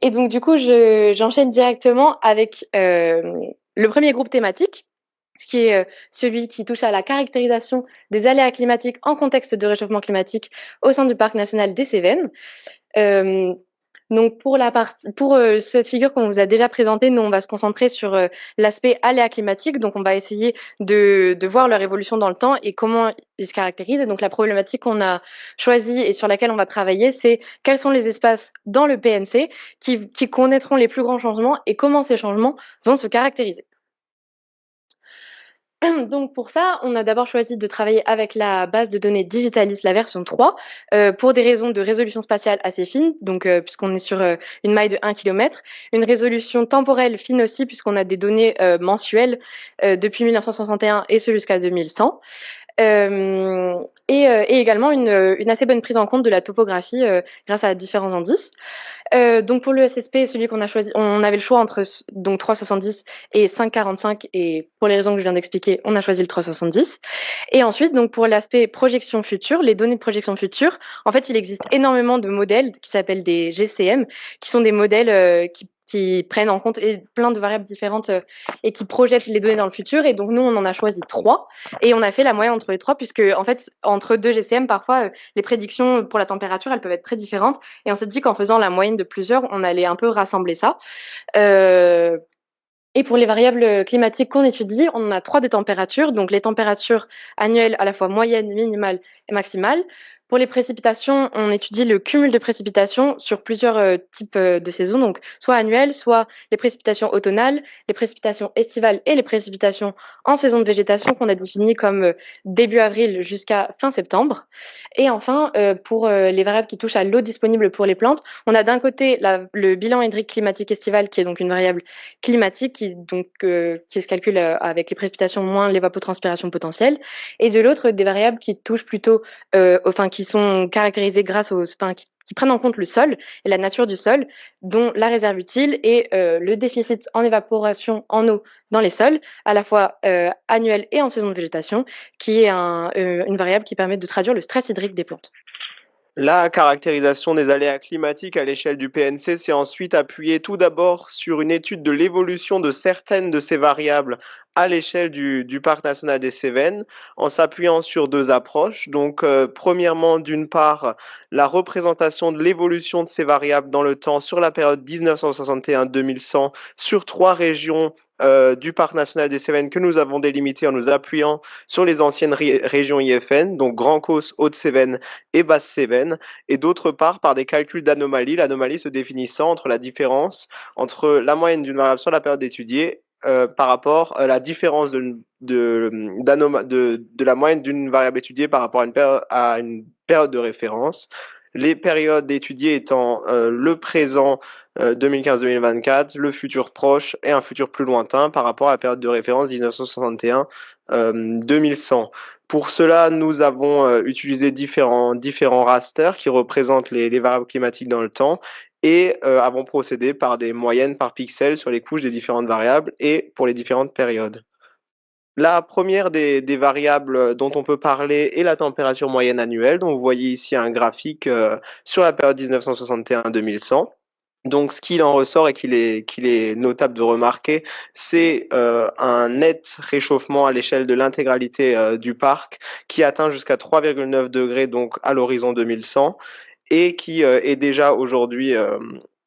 Et donc, du coup, j'enchaîne directement avec le premier groupe thématique, ce qui est celui qui touche à la caractérisation des aléas climatiques en contexte de réchauffement climatique au sein du parc national des Cévennes. Euh, donc pour cette figure qu'on vous a déjà présentée, nous on va se concentrer sur l'aspect aléa climatique. Donc on va essayer de voir leur évolution dans le temps et comment ils se caractérisent. Et donc la problématique qu'on a choisie et sur laquelle on va travailler, c'est quels sont les espaces dans le PNC qui connaîtront les plus grands changements et comment ces changements vont se caractériser. Donc pour ça, on a d'abord choisi de travailler avec la base de données Digitalis, la version 3, pour des raisons de résolution spatiale assez fine, donc puisqu'on est sur une maille de 1 km, une résolution temporelle fine aussi, puisqu'on a des données mensuelles depuis 1961 et ce jusqu'à 2100. Et également une assez bonne prise en compte de la topographie grâce à différents indices. Donc pour le SSP, celui qu'on a choisi, on avait le choix entre donc 3,70 et 5,45 et pour les raisons que je viens d'expliquer, on a choisi le 3,70. Et ensuite, donc pour l'aspect projection future, les données de projection future, en fait, il existe énormément de modèles qui s'appellent des GCM, qui sont des modèles qui prennent en compte plein de variables différentes et qui projettent les données dans le futur. Et donc nous, on en a choisi 3 et on a fait la moyenne entre les 3 puisque en fait, entre 2 GCM, parfois, les prédictions pour la température, elles peuvent être très différentes. Et on s'est dit qu'en faisant la moyenne de plusieurs, on allait un peu rassembler ça. Euh, et pour les variables climatiques qu'on étudie, on en a 3 des températures, donc les températures annuelles à la fois moyennes, minimales et maximales. Pour les précipitations, on étudie le cumul de précipitations sur plusieurs types de saisons, donc soit annuelles, soit les précipitations automnales, les précipitations estivales et les précipitations en saison de végétation qu'on a définies comme début avril jusqu'à fin septembre. Et enfin, pour les variables qui touchent à l'eau disponible pour les plantes, on a d'un côté le bilan hydrique climatique estival, qui est donc une variable climatique qui se calcule avec les précipitations moins l'évapotranspiration potentielle, et de l'autre des variables qui touchent plutôt, enfin qui sont caractérisées grâce qui prennent en compte le sol et la nature du sol, dont la réserve utile et le déficit en évaporation en eau dans les sols, à la fois annuel et en saison de végétation, qui est une variable qui permet de traduire le stress hydrique des plantes. La caractérisation des aléas climatiques à l'échelle du PNC s'est ensuite appuyée tout d'abord sur une étude de l'évolution de certaines de ces variables à l'échelle du Parc national des Cévennes, en s'appuyant sur 2 approches. Donc, premièrement, d'une part, la représentation de l'évolution de ces variables dans le temps sur la période 1961-2100 sur 3 régions du Parc national des Cévennes que nous avons délimitées en nous appuyant sur les anciennes régions IFN, donc Grand Causse, Haute-Cévennes et Basse-Cévennes, et d'autre part par des calculs d'anomalie, l'anomalie se définissant entre la différence entre la moyenne d'une variable sur la période étudiée par rapport à la différence de la moyenne d'une variable étudiée par rapport à une période de référence. Les périodes étudiées étant le présent 2015-2024, le futur proche et un futur plus lointain par rapport à la période de référence 1961-2100. Pour cela, nous avons utilisé différents rasters qui représentent les variables climatiques dans le temps et avons procédé par des moyennes par pixel sur les couches des différentes variables et pour les différentes périodes. La première des variables dont on peut parler est la température moyenne annuelle. Donc, vous voyez ici un graphique sur la période 1961-2100. Donc, ce qu'il en ressort et qu'il est notable de remarquer, c'est un net réchauffement à l'échelle de l'intégralité du parc qui atteint jusqu'à 3,9 degrés donc à l'horizon 2100 et qui est déjà aujourd'hui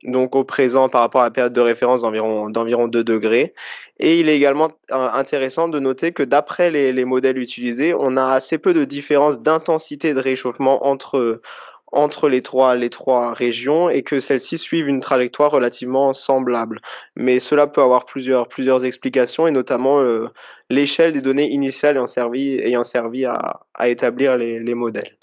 donc au présent par rapport à la période de référence d'environ 2 degrés. Et il est également intéressant de noter que d'après les modèles utilisés, on a assez peu de différence d'intensité de réchauffement entre les trois régions et que celles-ci suivent une trajectoire relativement semblable. Mais cela peut avoir plusieurs explications et notamment l'échelle des données initiales ayant servi à établir les modèles.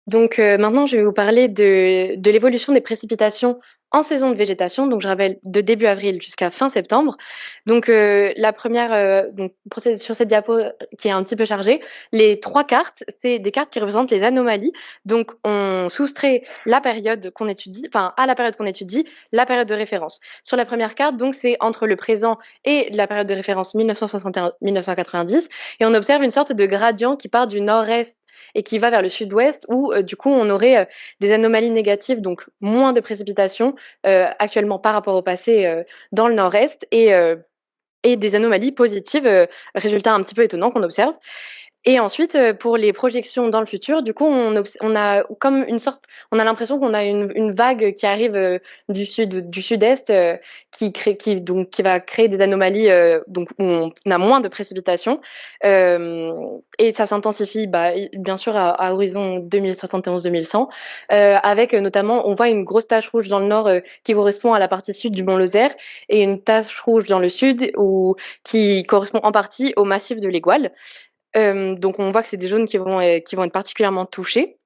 Donc maintenant, je vais vous parler de l'évolution des précipitations en saison de végétation. Donc je rappelle de début avril jusqu'à fin septembre. Donc la première, donc sur cette diapo qui est un petit peu chargée, les 3 cartes, c'est des cartes qui représentent les anomalies. Donc on soustrait la période qu'on étudie, enfin à la période qu'on étudie, la période de référence. Sur la première carte, donc c'est entre le présent et la période de référence 1961-1990, et on observe une sorte de gradient qui part du nord-est et qui va vers le sud-ouest où du coup on aurait des anomalies négatives, donc moins de précipitations actuellement par rapport au passé dans le nord-est et des anomalies positives, résultat un petit peu étonnant qu'on observe. Et ensuite, pour les projections dans le futur, du coup, on a comme une sorte on a l'impression qu'on a une vague qui arrive, du sud-est, qui va créer des anomalies, donc où on a moins de précipitations, hem et ça s'intensifie, bah, bien sûr à horizon 2071-2100, avec, notamment on voit une grosse tache rouge dans le nord, qui correspond à la partie sud du mont Lozère et une tache rouge dans le sud qui correspond en partie au massif de l'Égual. Donc on voit que c'est des zones qui vont être particulièrement touchées.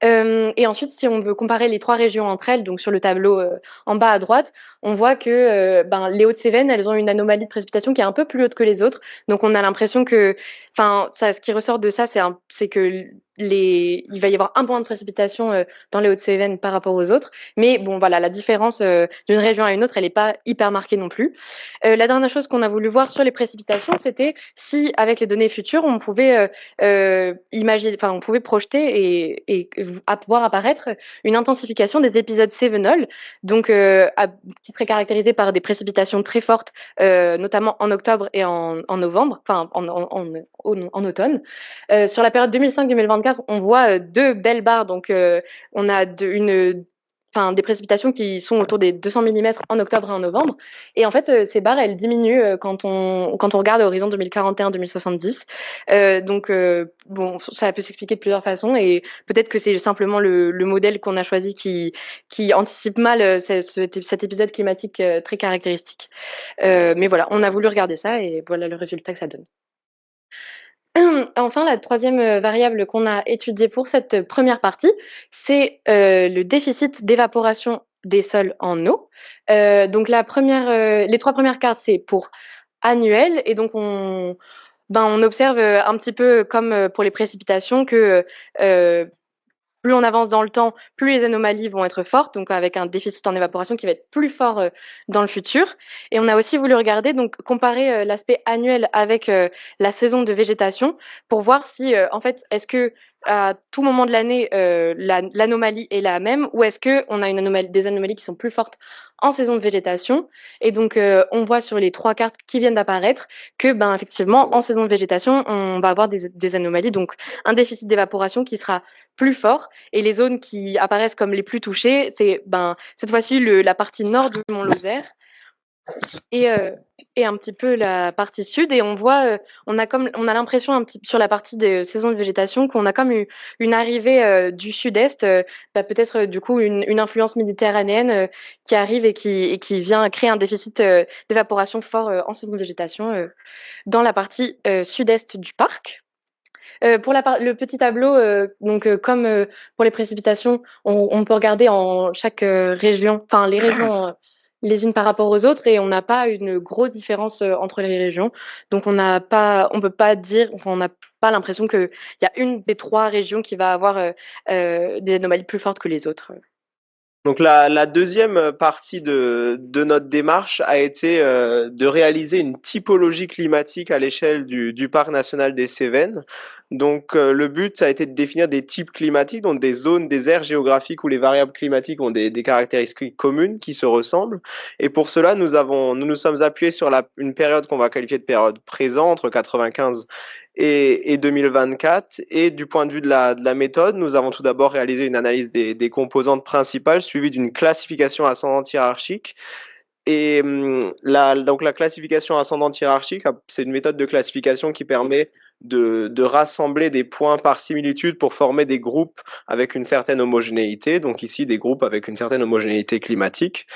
Et ensuite, si on veut comparer les 3 régions entre elles, donc sur le tableau, en bas à droite, on voit que, les Hauts-de-Cévennes, elles ont une anomalie de précipitation qui est un peu plus haute que les autres. Donc on a l'impression que ce qui ressort de ça, c'est que il va y avoir un point de précipitation, dans les Hauts-de-Cévennes par rapport aux autres. Mais bon, voilà, la différence, d'une région à une autre, elle est pas hyper marquée non plus. La dernière chose qu'on a voulu voir sur les précipitations, c'était si, avec les données futures, on pouvait, on pouvait projeter et voir apparaître une intensification des épisodes cévenols, donc qui seraient caractérisés par des précipitations très fortes, notamment en octobre et en novembre, enfin en automne. Sur la période 2005-2024, on voit deux belles barres, donc on a des précipitations qui sont autour des 200 millimètres en octobre et en novembre. Et en fait, ces barres, elles diminuent quand on regarde à horizon 2041-2070. Bon, ça peut s'expliquer de plusieurs façons et peut-être que c'est simplement le modèle qu'on a choisi qui anticipe mal cet épisode climatique très caractéristique. Mais voilà, on a voulu regarder ça et voilà le résultat que ça donne. Enfin, la troisième variable qu'on a étudiée pour cette première partie, c'est le déficit d'évaporation des sols en eau. Donc les 3 premières cartes, c'est pour annuel et donc on observe un petit peu comme pour les précipitations que plus on avance dans le temps, plus les anomalies vont être fortes, donc avec un déficit en évaporation qui va être plus fort dans le futur. Et on a aussi voulu regarder, donc comparer l'aspect annuel avec la saison de végétation pour voir si, en fait, est-ce que à tout moment de l'année, l'anomalie est la même ou est-ce qu'on a des anomalies qui sont plus fortes en saison de végétation. Et donc, on voit sur les 3 cartes qui viennent d'apparaître que, effectivement, en saison de végétation, on va avoir des anomalies, donc un déficit d'évaporation qui sera plus fort. Et les zones qui apparaissent comme les plus touchées, c'est cette fois-ci la partie nord du mont Lozère et, un petit peu la partie sud. Et on voit, on a l'impression un petit sur la partie des saisons de végétation qu'on a comme une arrivée du sud-est, peut-être du coup une influence méditerranéenne qui arrive et qui vient créer un déficit d'évaporation fort en saison de végétation dans la partie sud-est du parc. Pour le petit tableau, comme pour les précipitations, on peut regarder en chaque région, enfin les régions les unes par rapport aux autres et on n'a pas une grosse différence entre les régions. Donc on peut pas dire, enfin, on n'a pas l'impression qu'il y a une des 3 régions qui va avoir des anomalies plus fortes que les autres. Donc la deuxième partie de notre démarche a été de réaliser une typologie climatique à l'échelle du parc national des Cévennes. Donc le but ça a été de définir des types climatiques, donc des zones, des aires géographiques où les variables climatiques ont des caractéristiques communes qui se ressemblent. Et pour cela, nous sommes appuyés sur une période qu'on va qualifier de période présente, entre 95 et 2024. Et du point de vue de la méthode, nous avons tout d'abord réalisé une analyse des composantes principales suivie d'une classification ascendante hiérarchique. Et donc la classification ascendante hiérarchique, c'est une méthode de classification qui permet de rassembler des points par similitude pour former des groupes avec une certaine homogénéité. Donc ici, des groupes avec une certaine homogénéité climatique.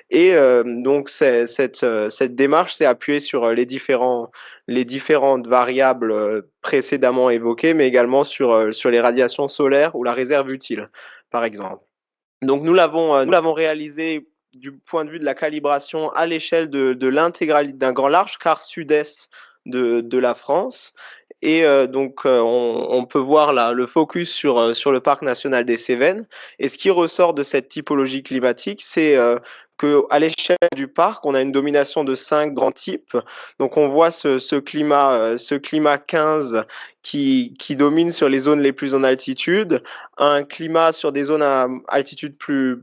Et donc cette démarche s'est appuyée sur les différentes variables précédemment évoquées, mais également sur les radiations solaires ou la réserve utile, par exemple. Donc nous l'avons réalisé du point de vue de la calibration à l'échelle de l'intégralité d'un grand large quart sud-est de la France. Et on peut voir là le focus sur le parc national des Cévennes. Et ce qui ressort de cette typologie climatique, c'est qu'à l'échelle du parc, on a une domination de 5 grands types. Donc on voit ce climat 15 qui domine sur les zones les plus en altitude, un climat sur des zones à altitude plus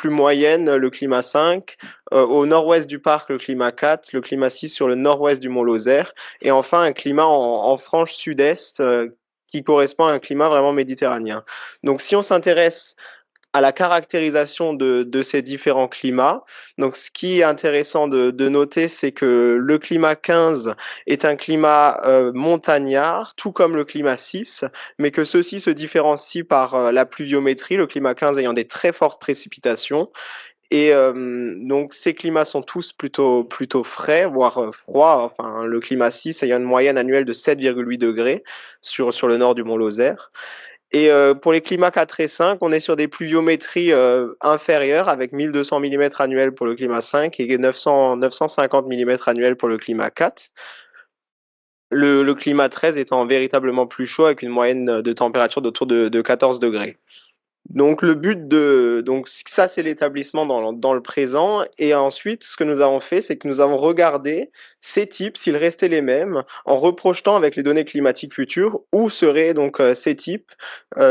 moyenne, le climat 5, au nord-ouest du parc, le climat 4, le climat 6 sur le nord-ouest du Mont Lozère, et enfin un climat en frange sud-est qui correspond à un climat vraiment méditerranéen. Donc si on s'intéresse à la caractérisation de ces différents climats. Donc, ce qui est intéressant de noter, c'est que le climat 15 est un climat montagnard, tout comme le climat 6, mais que ceci se différencie par la pluviométrie, le climat 15 ayant des très fortes précipitations. Et donc, ces climats sont tous plutôt frais, voire froids. Enfin, le climat 6 ayant une moyenne annuelle de 7,8 degrés sur le nord du Mont Lozère. Et pour les climats 4 et 5, on est sur des pluviométries inférieures avec 1200 mm annuels pour le climat 5 et 950 mm annuels pour le climat 4. Le climat 13 étant véritablement plus chaud avec une moyenne de température d'autour de 14 degrés. Donc donc ça c'est l'établissement dans le présent, et ensuite ce que nous avons fait, c'est que nous avons regardé ces types s'ils restaient les mêmes en reprojetant avec les données climatiques futures où seraient donc ces types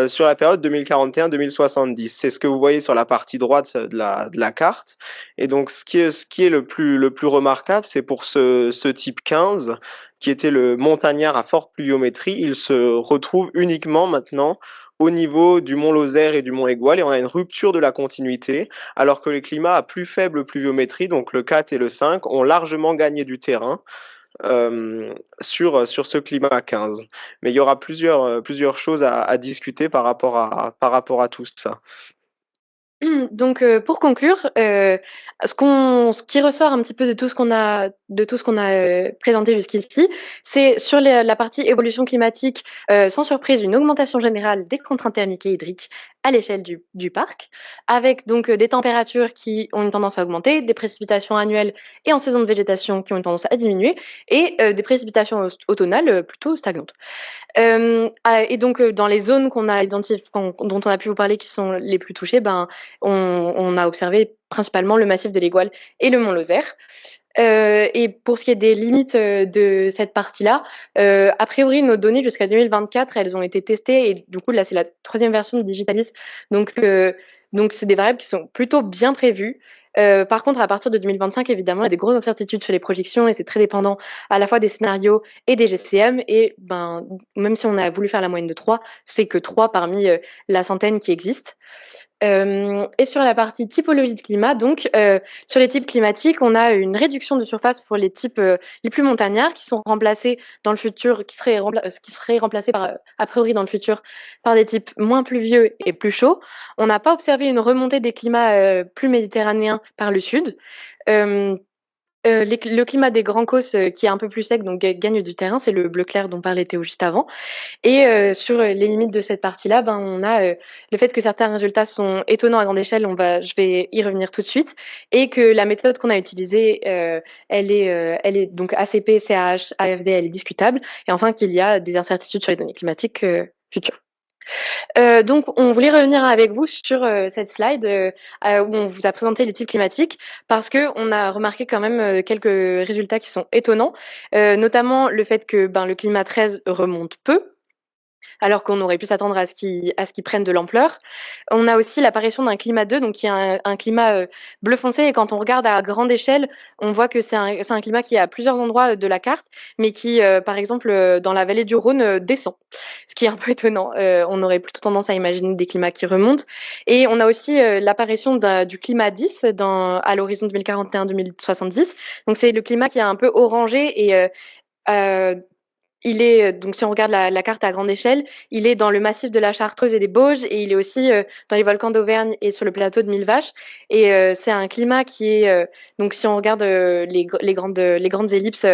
sur la période 2041-2070. C'est ce que vous voyez sur la partie droite de la carte. Et donc ce qui est le plus remarquable, c'est pour ce type 15 qui était le montagnard à forte pluviométrie, il se retrouve uniquement maintenant au niveau du mont Lozère et du mont Aigoual, et on a une rupture de la continuité, alors que les climats à plus faible pluviométrie, donc le 4 et le 5, ont largement gagné du terrain sur ce climat 15. Mais il y aura plusieurs choses à discuter par rapport à tout ça. Donc, pour conclure, ce qui ressort un petit peu de tout ce qu'on a, présenté jusqu'ici, c'est sur la partie évolution climatique, sans surprise, une augmentation générale des contraintes thermiques et hydriques à l'échelle du parc, avec donc, des températures qui ont une tendance à augmenter, des précipitations annuelles et en saison de végétation qui ont une tendance à diminuer et des précipitations automnales, plutôt stagnantes. Et donc, dans les zones qu'on a identifiées, dont on a pu vous parler, qui sont les plus touchées, ben, on a observé principalement le massif de l'Aigoual et le Mont Lozère. Et pour ce qui est des limites de cette partie-là, a priori, nos données jusqu'à 2024, elles ont été testées, et du coup, là, c'est la troisième version de Digitalis. Donc, c'est des variables qui sont plutôt bien prévues. Par contre, à partir de 2025, évidemment, il y a des grosses incertitudes sur les projections, et c'est très dépendant à la fois des scénarios et des GCM. Et ben, même si on a voulu faire la moyenne de 3, c'est que 3 parmi la centaine qui existent. Et sur la partie typologie de climat, donc sur les types climatiques, on a une réduction de surface pour les types les plus montagnards, qui sont remplacés dans le futur, qui seraient remplacés par, a priori dans le futur, par des types moins pluvieux et plus chauds. On n'a pas observé une remontée des climats plus méditerranéens par le sud. Euh, le climat des Grands Causses, qui est un peu plus sec, donc gagne du terrain, c'est le bleu clair dont parlait Théo juste avant. Et sur les limites de cette partie-là, ben, on a le fait que certains résultats sont étonnants à grande échelle, je vais y revenir tout de suite, et que la méthode qu'on a utilisée, elle est donc ACP, CAH, AFD, elle est discutable, et enfin qu'il y a des incertitudes sur les données climatiques futures. Donc, on voulait revenir avec vous sur cette slide où on vous a présenté les types climatiques, parce qu'on a remarqué quand même quelques résultats qui sont étonnants, notamment le fait que le climat 13 remonte peu, alors qu'on aurait pu s'attendre à ce qu'ils prennent de l'ampleur. On a aussi l'apparition d'un climat 2, donc qui est un climat bleu foncé, et quand on regarde à grande échelle, on voit que c'est un climat qui est à plusieurs endroits de la carte, mais qui, par exemple, dans la vallée du Rhône, descend, ce qui est un peu étonnant. On aurait plutôt tendance à imaginer des climats qui remontent. Et on a aussi l'apparition du climat 10 à l'horizon 2041-2070. Donc c'est le climat qui est un peu orangé, et il est, donc si on regarde la carte à grande échelle, il est dans le massif de la Chartreuse et des Bauges, et il est aussi dans les volcans d'Auvergne et sur le plateau de Mille Vaches. Et c'est un climat qui est, donc si on regarde les grandes ellipses,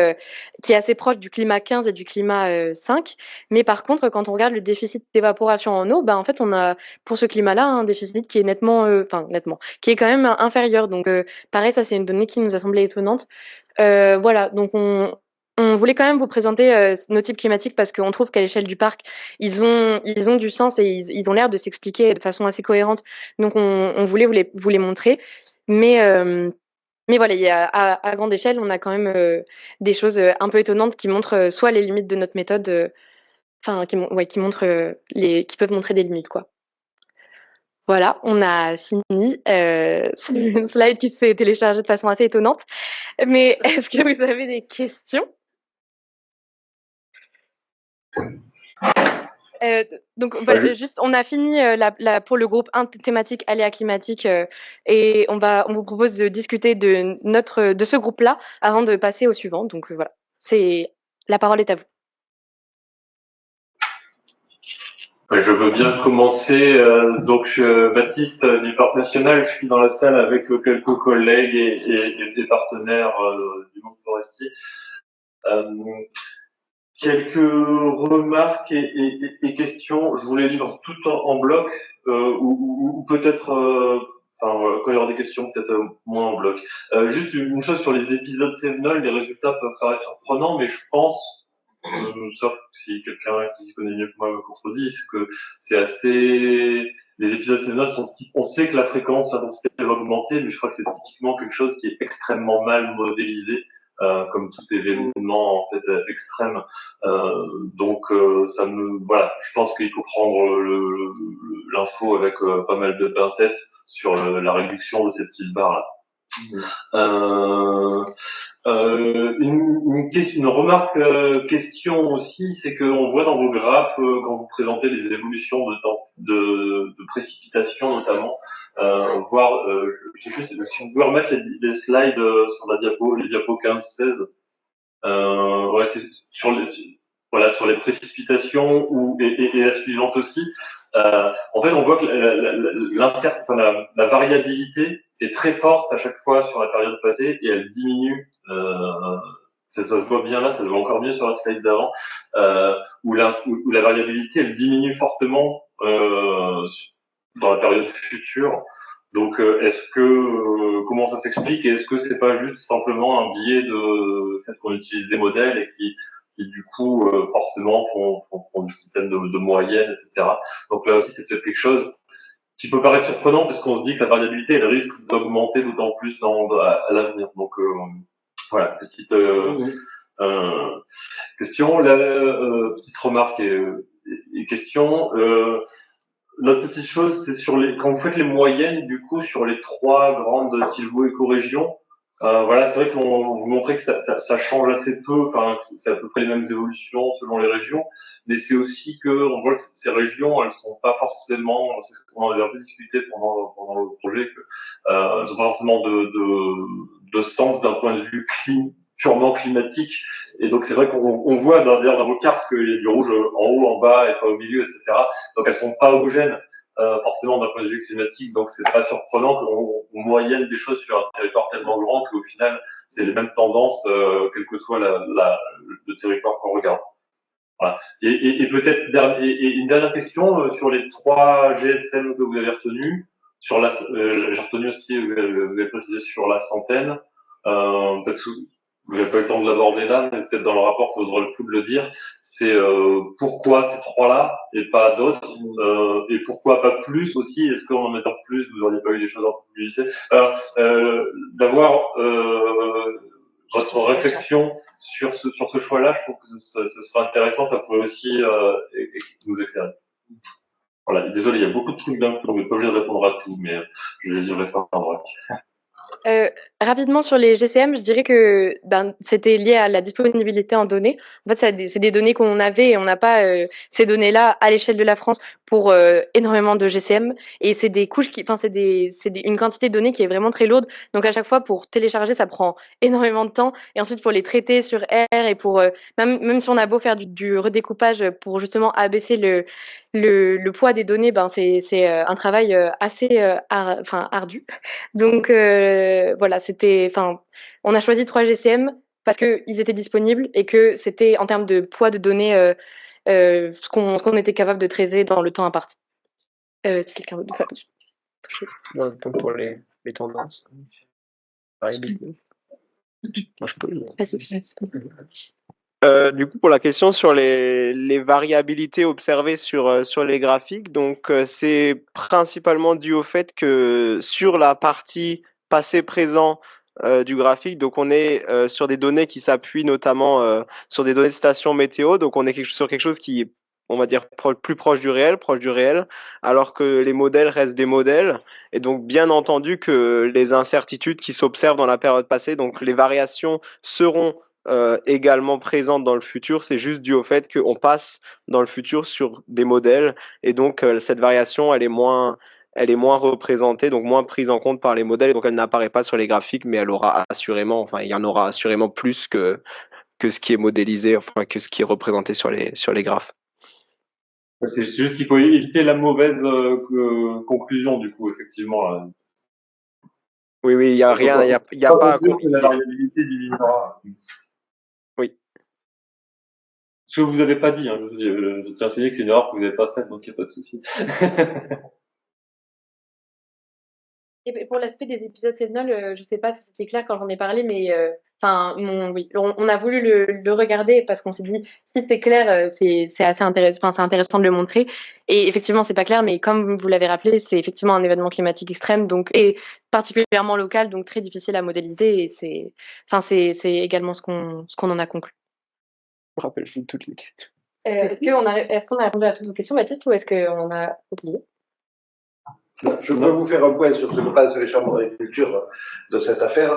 qui est assez proche du climat 15 et du climat 5. Mais par contre, quand on regarde le déficit d'évaporation en eau, en fait, on a pour ce climat-là un déficit qui est nettement, qui est quand même inférieur. Donc pareil, ça c'est une donnée qui nous a semblé étonnante. Voilà, donc On voulait quand même vous présenter nos types climatiques parce qu'on trouve qu'à l'échelle du parc, ils ont du sens et ils ont l'air de s'expliquer de façon assez cohérente. Donc on voulait vous les montrer. Mais, mais voilà, à grande échelle, on a quand même des choses un peu étonnantes qui montrent soit les limites de notre méthode, enfin qui montrent qui peuvent montrer des limites, quoi. Voilà, on a fini sur une slide qui s'est téléchargée de façon assez étonnante. Mais est-ce que vous avez des questions? Donc voilà, juste on a fini pour le groupe thématique aléas climatiques et on vous propose de discuter de ce groupe-là avant de passer au suivant. Donc voilà, la parole est à vous. Je veux bien commencer. Donc, Baptiste du Parc National, je suis dans la salle avec quelques collègues et des partenaires du monde forestier. Quelques remarques et questions. Je voulais lire tout en bloc ou peut-être, quand il y aura des questions, peut-être moins en bloc. Juste une chose sur les épisodes Sevenol, les résultats peuvent paraître surprenants, mais je pense, sauf si quelqu'un qui s'y connaît mieux que moi me contredit, c'est que c'est assez. Les épisodes Sevenol on sait que la fréquence, l'intensité va augmenter, mais je crois que c'est typiquement quelque chose qui est extrêmement mal modélisé. Comme tout événement en fait extrême. Donc voilà, je pense qu'il faut prendre l'info avec pas mal de pincettes sur la réduction de ces petites barres là. Une remarque, question aussi, c'est qu'on voit dans vos graphes, quand vous présentez les évolutions de temps, de précipitation notamment, voir, je sais plus si vous pouvez remettre les slides sur les diapos 15-16. Ouais, c'est sur les précipitations et la suivante aussi. En fait, on voit que la variabilité est très forte à chaque fois sur la période passée et elle diminue. Ça se voit bien là, ça se voit encore mieux sur la slide d'avant, où la variabilité elle diminue fortement dans la période future. Donc, comment ça s'explique et est-ce que c'est pas juste simplement un biais de fait qu'on utilise des modèles et qui du coup forcément font du système de moyenne, etc. Donc là aussi c'est peut-être quelque chose qui peut paraître surprenant parce qu'on se dit que la variabilité elle risque d'augmenter d'autant plus à l'avenir. Donc voilà, petite question, petite remarque et question. L'autre petite chose, c'est quand vous faites les moyennes, du coup, sur les trois grandes sylvo-écorégions, voilà, c'est vrai qu'on vous montrait que ça change assez peu, enfin, c'est à peu près les mêmes évolutions selon les régions, mais c'est aussi que on voit que ces régions, elles sont pas forcément, c'est ce qu'on avait un peu discuté pendant le projet, que elles ont pas forcément de sens d'un point de vue purement climatique. Et donc c'est vrai qu'on voit d'ailleurs dans vos cartes qu'il y a du rouge en haut, en bas et pas au milieu, etc. Donc elles sont pas homogènes forcément d'un point de vue climatique, donc c'est pas surprenant qu'on moyenne des choses sur un territoire tellement grand qu'au final c'est les mêmes tendances, quel que soit le territoire qu'on regarde. Voilà. Et peut-être une dernière question sur les trois GSM que vous avez retenus. J'ai retenu aussi, vous avez précisé sur la centaine. Peut-être que vous n'avez pas eu le temps de l'aborder là, mais peut-être dans le rapport, ça vaudra le coup de le dire. C'est pourquoi ces trois-là et pas d'autres, et pourquoi pas plus aussi. Est-ce qu'en mettant plus, vous n'auriez pas eu des choses un peu plus lycées d'avoir votre réflexion sur ce choix-là, je trouve que ce sera intéressant, ça pourrait aussi nous éclairer. Voilà, désolé, il y a beaucoup de trucs d'un coup, on n'est pas obligé de répondre à tout, mais je vais livrer ça en vrac. Rapidement sur les GCM, je dirais que c'était lié à la disponibilité en données. En fait, c'est des données qu'on avait et on n'a pas ces données-là à l'échelle de la France pour énormément de GCM. Et c'est des couches une quantité de données qui est vraiment très lourde. Donc à chaque fois, pour télécharger, ça prend énormément de temps. Et ensuite, pour les traiter sur R et pour même si on a beau faire du redécoupage pour justement abaisser le poids des données, c'est un travail assez ardu. Donc voilà, on a choisi 3 GCM parce qu'ils étaient disponibles et que c'était en termes de poids de données ce qu'on était capable de traiter dans le temps imparti. Si quelqu'un d'autre veut autre chose. Donc pour les tendances. Moi je peux. Vas-y. Du coup, pour la question sur les variabilités observées sur les graphiques, donc c'est principalement dû au fait que sur la partie passé-présent du graphique, donc on est sur des données qui s'appuient notamment sur des données de stations météo, donc on est sur quelque chose qui est, on va dire, plus proche du réel, alors que les modèles restent des modèles, et donc bien entendu que les incertitudes qui s'observent dans la période passée, donc les variations seront également présente dans le futur, c'est juste dû au fait qu'on passe dans le futur sur des modèles et donc cette variation elle est moins représentée, donc moins prise en compte par les modèles, et donc elle n'apparaît pas sur les graphiques, mais elle aura assurément, enfin il y en aura assurément plus que ce qui est modélisé, enfin que ce qui est représenté sur les graphes. C'est juste qu'il faut éviter la mauvaise conclusion, du coup, effectivement. Oui, il n'y a rien, il y a pas. Que la variabilité diminuera. Oui. Ce que vous n'avez pas dit, hein, je tiens à souligner que c'est une erreur que vous n'avez pas faite, donc il n'y a pas de souci. Et pour l'aspect des épisodes Sentinel, je sais pas si c'était clair quand j'en ai parlé, mais oui, on a voulu le regarder parce qu'on s'est dit si c'est clair, c'est assez intéressant, enfin, c'est intéressant de le montrer. Et effectivement, c'est pas clair, mais comme vous l'avez rappelé, c'est effectivement un événement climatique extrême, donc et particulièrement local, donc très difficile à modéliser. Et c'est également ce qu'on en a conclu. Je me rappelle plus toutes les questions. Est-ce qu'on a répondu à toutes vos questions, Baptiste, ou est-ce qu'on a oublié? Je peux vous faire un point sur ce que pensent les chambres d'agriculture de cette affaire.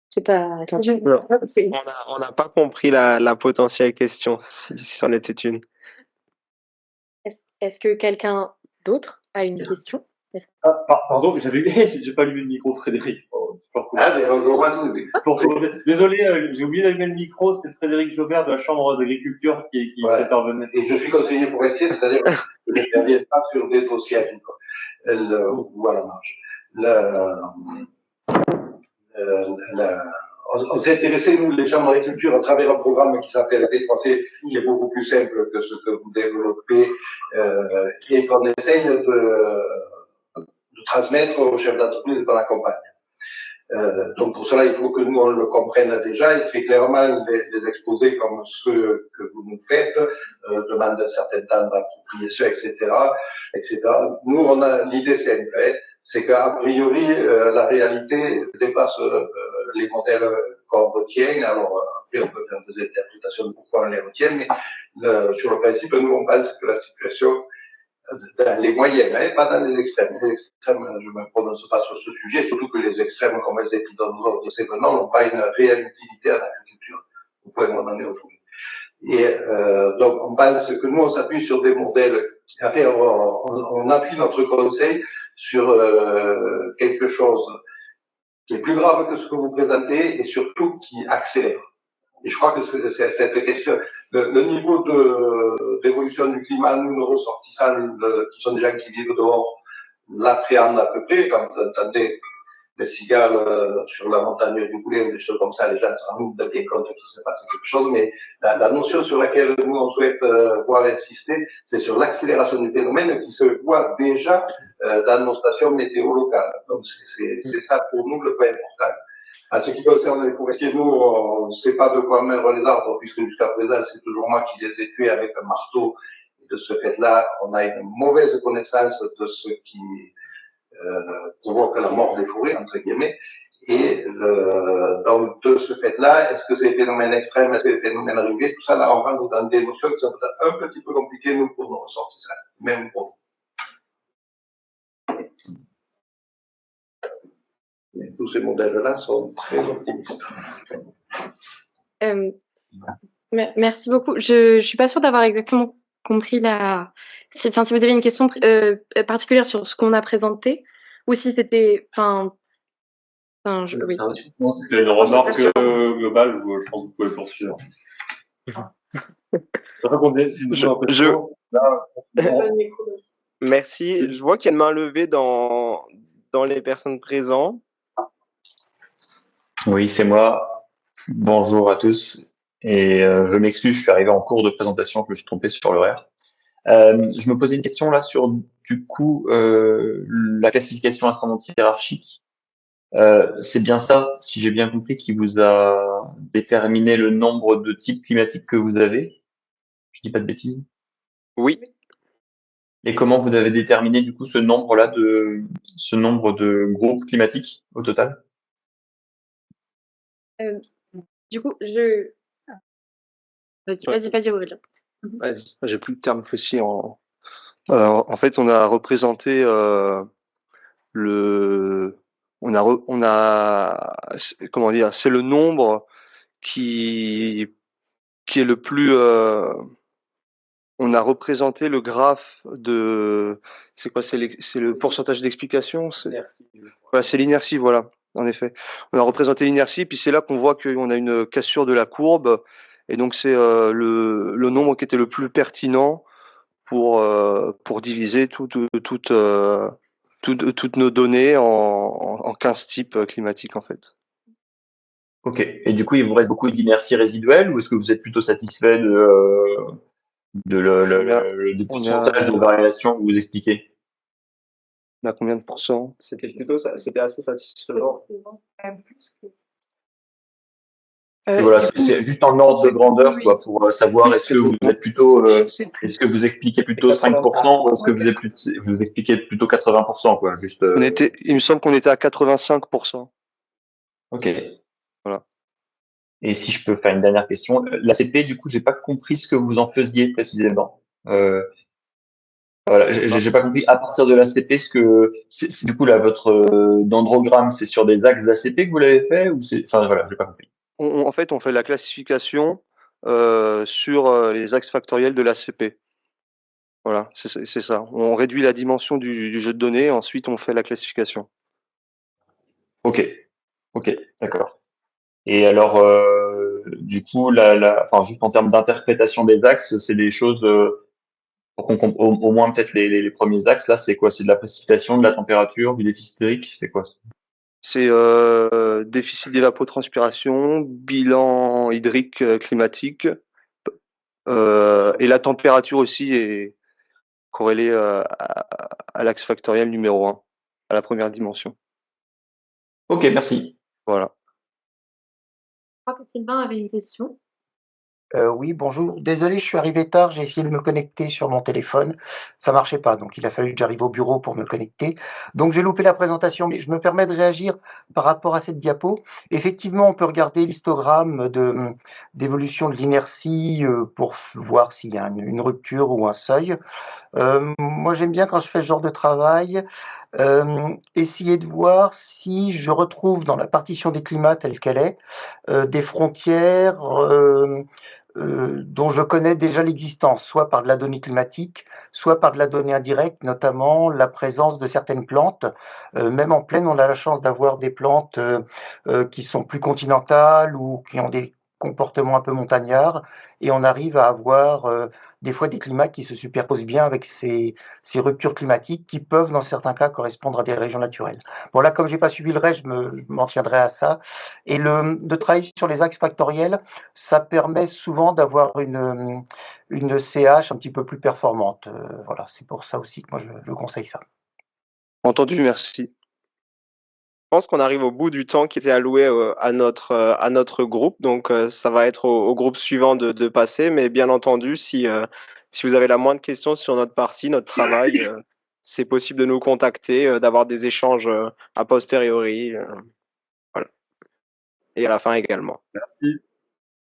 C'est pas. On n'a pas compris la potentielle question, si c'en était une. Est-ce que quelqu'un d'autre a une question? Pardon, j'ai pas allumé le micro, Frédéric. Désolé, j'ai oublié d'allumer le micro, c'est Frédéric Jobert de la Chambre d'agriculture qui intervenait. Et je suis conseiller forestier, c'est-à-dire que je n'interviens pas sur des dossiers agricoles ou à la marge. On s'est intéressé, nous, les chambres d'agriculture, à travers un programme qui s'appelle D3C, qui est beaucoup plus simple que ce que vous développez et qu'on essaye de transmettre aux chefs d'entreprise qu'on accompagne. Donc pour cela, il faut que nous, on le comprenne déjà et très clairement les exposer comme ceux que vous nous faites, demande un certain temps d'appropriation, etc. Nous, on a l'idée simple, c'est qu'a priori, la réalité dépasse les modèles qu'on retient. Alors après, on peut faire des interprétations de pourquoi on les retient, mais sur le principe, nous, on pense que la situation dans les moyennes, pas dans les extrêmes. Les extrêmes, je ne me prononce pas sur ce sujet, surtout que les extrêmes, comme les épisodes de ces venants, n'ont pas une réelle utilité à l'agriculture, au point où on en est aujourd'hui. Et donc, on pense que nous, on s'appuie sur des modèles. Après, on appuie notre conseil sur quelque chose qui est plus grave que ce que vous présentez et surtout qui accélère. Et je crois que c'est cette question, le niveau d'évolution du climat, nous, nos ressortissants, qui sont des gens qui vivent dehors, l'appréhendent à peu près. Quand vous entendez des cigales sur la montagne du Goulet ou des choses comme ça, les gens se rendent bien compte qu'il se passe quelque chose. Mais la notion sur laquelle nous, on souhaite voir insister, c'est sur l'accélération du phénomène qui se voit déjà dans nos stations météo locales. Donc, c'est ça pour nous le point important. En ce qui concerne les forestiers, nous, on ne sait pas de quoi meurent les arbres, puisque jusqu'à présent, c'est toujours moi qui les ai tués avec un marteau. Et de ce fait-là, on a une mauvaise connaissance de ce qui provoque la mort des forêts, entre guillemets. Et donc, de ce fait-là, est-ce que c'est des phénomènes extrêmes, est-ce que c'est des phénomènes réguliers, tout ça, là, on rentre dans des notions qui sont peut-être un petit peu compliquées, nous, pour nos ressortissants, même pour vous. Mais tous ces modèles-là sont très optimistes. Merci beaucoup. Je suis pas sûre d'avoir exactement compris si vous avez une question particulière sur ce qu'on a présenté ou si c'était, oui. C'était une remarque globale où je pense que vous pouvez poursuivre. Merci. Je vois qu'il y a une main levée dans les personnes présentes. Oui, c'est moi. Bonjour à tous. Et je m'excuse, je suis arrivé en cours de présentation, je me suis trompé sur l'horaire. Je me posais une question là sur, du coup, la classification ascendante hiérarchique. C'est bien ça, si j'ai bien compris, qui vous a déterminé le nombre de types climatiques que vous avez. Je dis pas de bêtises. Oui. Et comment vous avez déterminé du coup ce nombre-là ce nombre de groupes climatiques au total? Euh, du coup, je. Vas-y, Aurélien. Vas-y, j'ai plus de termes précis. En fait, on a représenté le. Comment dire, c'est le nombre qui est le plus. On a représenté le graphe de. C'est quoi? C'est le pourcentage d'explication? Voilà, c'est l'inertie, voilà, en effet. On a représenté l'inertie, puis c'est là qu'on voit qu'on a une cassure de la courbe. Et donc, c'est le nombre qui était le plus pertinent pour diviser toutes nos données en 15 types climatiques, en fait. Ok. Et du coup, il vous reste beaucoup d'inertie résiduelle ou est-ce que vous êtes plutôt satisfait du pourcentage de variation que vous expliquez? On a combien de pourcents? C'était assez satisfaisant. Voilà, c'est juste en ordre de grandeur, quoi, pour savoir est-ce que vous êtes plutôt, est-ce que vous expliquez plutôt 5% ou est-ce que vous expliquez plutôt 80%, quoi, juste. Il me semble qu'on était à 85%. Ok. Voilà. Et si je peux faire une dernière question, l'ACP, du coup, j'ai pas compris ce que vous en faisiez précisément. Voilà, j'ai pas compris à partir de l'ACP ce que c'est du coup là votre dendrogramme, c'est sur des axes d'ACP que vous l'avez fait ou c'est, enfin voilà, j'ai pas compris. En fait, on fait la classification sur les axes factoriels de l'ACP. Voilà, c'est ça. On réduit la dimension du jeu de données, ensuite on fait la classification. Ok, d'accord. Et alors, du coup, enfin, juste en termes d'interprétation des axes, c'est des choses pour qu'on au moins peut-être les premiers axes là, c'est quoi? C'est de la précipitation, de la température, du déficit hydrique, c'est quoi? C'est déficit d'évapotranspiration, bilan hydrique climatique, et la température aussi est corrélée à l'axe factoriel numéro 1, à la première dimension. Ok, merci. Voilà. Je crois que Sylvain avait une question. Oui, bonjour. Désolé, je suis arrivé tard. J'ai essayé de me connecter sur mon téléphone. Ça marchait pas. Donc, il a fallu que j'arrive au bureau pour me connecter. Donc, j'ai loupé la présentation, mais je me permets de réagir par rapport à cette diapo. Effectivement, on peut regarder l'histogramme d'évolution de l'inertie pour voir s'il y a une rupture ou un seuil. Moi, j'aime bien quand je fais ce genre de travail, essayer de voir si je retrouve dans la partition des climats telle qu'elle est, des frontières dont je connais déjà l'existence, soit par de la donnée climatique, soit par de la donnée indirecte, notamment la présence de certaines plantes. Même en plaine, on a la chance d'avoir des plantes qui sont plus continentales ou qui ont des comportements un peu montagnards, et on arrive à avoir des fois des climats qui se superposent bien avec ces ruptures climatiques qui peuvent, dans certains cas, correspondre à des régions naturelles. Bon, là, comme j'ai pas suivi le reste, je m'en tiendrai à ça. Et de travailler sur les axes factoriels, ça permet souvent d'avoir une CH un petit peu plus performante. Voilà, c'est pour ça aussi que moi, je conseille ça. Entendu, merci. Je pense qu'on arrive au bout du temps qui était alloué à notre groupe, donc ça va être au groupe suivant de passer, mais bien entendu, si vous avez la moindre question sur notre partie, notre travail, c'est possible de nous contacter, d'avoir des échanges a posteriori, voilà. Et à la fin également. Merci.